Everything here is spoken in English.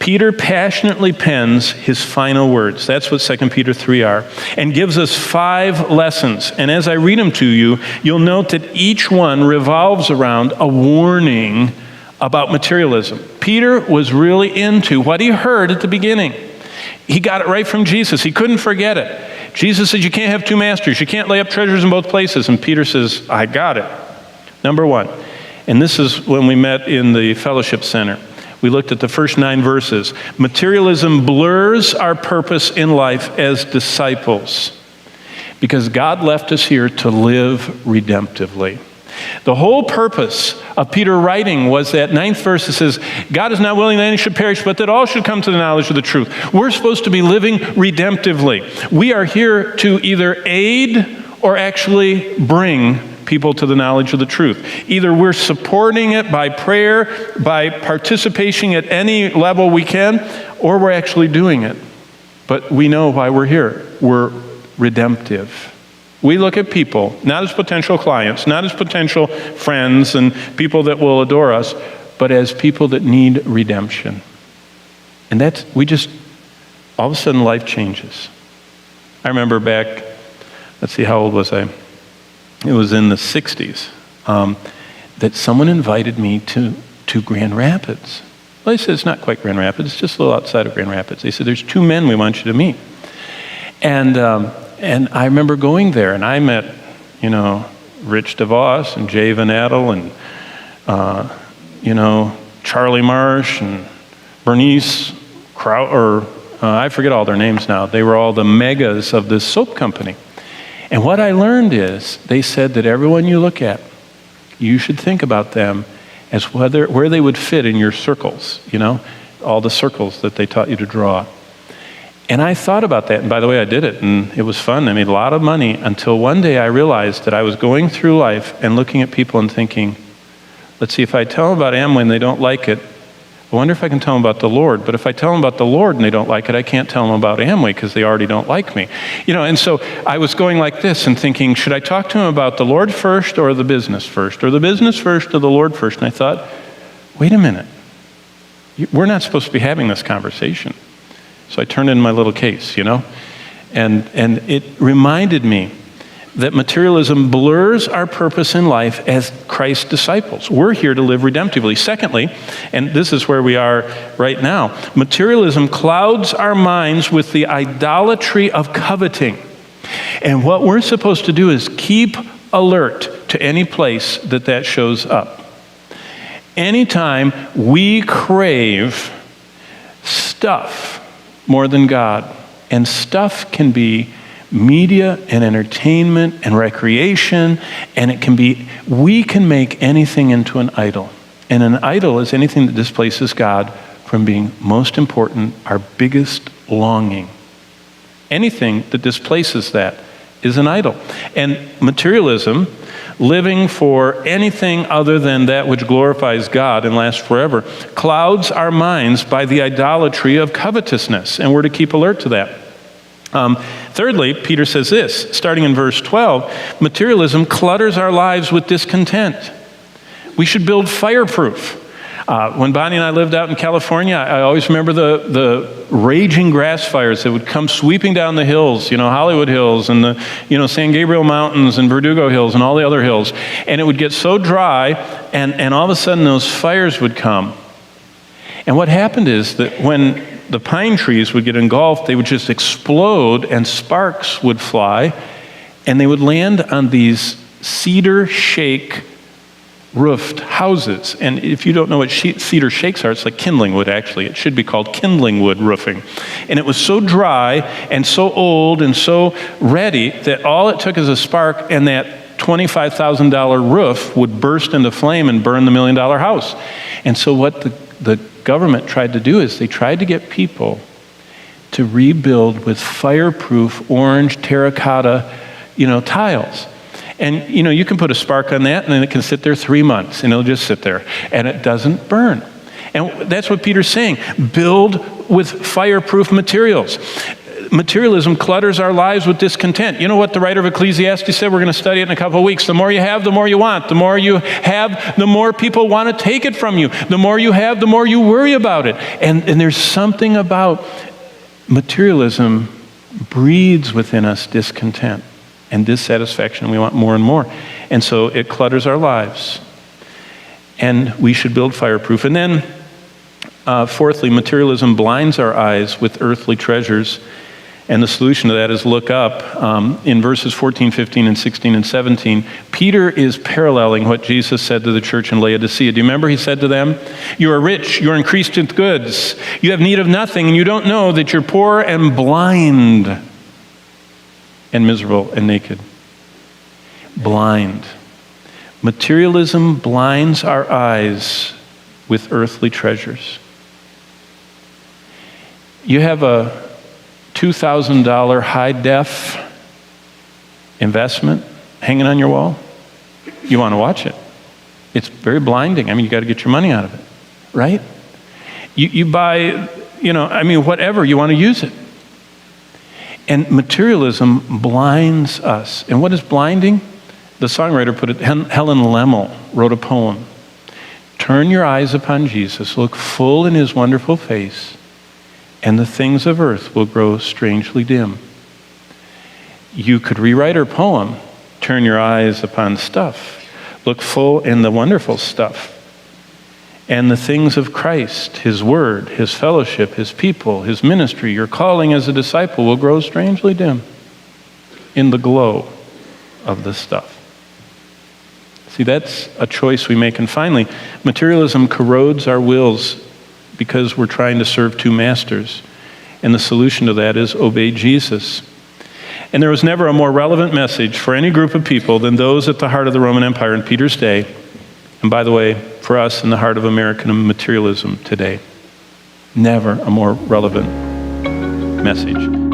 Peter passionately pens his final words. That's what 2 Peter 3 are, and gives us 5 lessons. And as I read them to you, you'll note that each one revolves around a warning about materialism. Peter was really into what he heard at the beginning. He got it right from Jesus. He couldn't forget it. Jesus said, you can't have 2 masters. You can't lay up treasures in both places. And Peter says, I got it. Number 1, and this is when we met in the fellowship center. We looked at the first 9 verses. Materialism blurs our purpose in life as disciples because God left us here to live redemptively. The whole purpose of Peter writing was that 9th verse that says, God is not willing that any should perish, but that all should come to the knowledge of the truth. We're supposed to be living redemptively. We are here to either aid or actually bring people to the knowledge of the truth. Either we're supporting it by prayer, by participation at any level we can, or we're actually doing it. But we know why we're here. We're redemptive. We look at people, not as potential clients, not as potential friends and people that will adore us, but as people that need redemption. And all of a sudden life changes. I remember back, let's see, how old was I? It was in the 60s, that someone invited me to Grand Rapids. Well, they said, it's not quite Grand Rapids, it's just a little outside of Grand Rapids. They said, there's 2 men we want you to meet. And I remember going there, and I met, Rich DeVos and Jay Van Adel and, Charlie Marsh and Bernice I forget all their names now. They were all the megas of this soap company. And what I learned is, they said that everyone you look at, you should think about them as where they would fit in your circles, all the circles that they taught you to draw. And I thought about that, and by the way, I did it, and it was fun. I made a lot of money until one day I realized that I was going through life and looking at people and thinking, let's see, if I tell them about Amway and they don't like it, I wonder if I can tell them about the Lord. But if I tell them about the Lord and they don't like it, I can't tell them about Amway because they already don't like me. And so I was going like this and thinking, should I talk to them about the Lord first or the business first? Or the business first or the Lord first? And I thought, wait a minute. We're not supposed to be having this conversation. So I turned in my little case, and it reminded me that materialism blurs our purpose in life as Christ's disciples. We're here to live redemptively. Secondly, and this is where we are right now, materialism clouds our minds with the idolatry of coveting. And what we're supposed to do is keep alert to any place that shows up. Anytime we crave stuff more than God, and stuff can be media and entertainment and recreation, and we can make anything into an idol. And an idol is anything that displaces God from being most important, our biggest longing. Anything that displaces that is an idol. And materialism, living for anything other than that which glorifies God and lasts forever, clouds our minds by the idolatry of covetousness, and we're to keep alert to that. Thirdly, Peter says this, starting in verse 12, materialism clutters our lives with discontent. We should build fireproof. When Bonnie and I lived out in California, I always remember the raging grass fires that would come sweeping down the hills, Hollywood Hills and the, San Gabriel Mountains and Verdugo Hills and all the other hills. And it would get so dry, and all of a sudden those fires would come. And what happened is that when the pine trees would get engulfed, they would just explode and sparks would fly, and they would land on these cedar shake roofed houses. And if you don't know what cedar shakes are, it's like kindling wood, actually. It should be called kindling wood roofing. And it was so dry and so old and so ready that all it took is a spark, and that $25,000 roof would burst into flame and burn the $1 million house. And so what the government tried to do is they tried to get people to rebuild with fireproof orange terracotta, tiles. And, you can put a spark on that, and then it can sit there 3 months, and it'll just sit there, and it doesn't burn. And that's what Peter's saying. Build with fireproof materials. Materialism clutters our lives with discontent. You know what the writer of Ecclesiastes said? We're going to study it in a couple of weeks. The more you have, the more you want. The more you have, the more people want to take it from you. The more you have, the more you worry about it. And there's something about materialism breeds within us discontent and dissatisfaction. We want more and more. And so it clutters our lives. And we should build fireproof. And then, fourthly, materialism blinds our eyes with earthly treasures. And the solution to that is look up. In verses 14, 15, and 16, and 17, Peter is paralleling what Jesus said to the church in Laodicea. Do you remember he said to them, "You are rich, you are increased with goods. You have need of nothing, and you don't know that you're poor and blind and miserable and naked." Blind. Materialism blinds our eyes with earthly treasures. You have a $2,000 high-def investment hanging on your wall. You want to watch it. It's very blinding. I mean, you got to get your money out of it, right? You buy, whatever, you want to use it. And materialism blinds us. And what is blinding? The songwriter put it, Helen Lemmel wrote a poem. Turn your eyes upon Jesus, look full in his wonderful face, and the things of earth will grow strangely dim. You could rewrite her poem, turn your eyes upon stuff, look full in the wonderful stuff, and the things of Christ, his word, his fellowship, his people, his ministry, your calling as a disciple will grow strangely dim in the glow of the stuff. See, that's a choice we make. And finally, materialism corrodes our wills because we're trying to serve two masters. And the solution to that is obey Jesus. And there was never a more relevant message for any group of people than those at the heart of the Roman Empire in Peter's day. And by the way, for us in the heart of American materialism today. Never a more relevant message.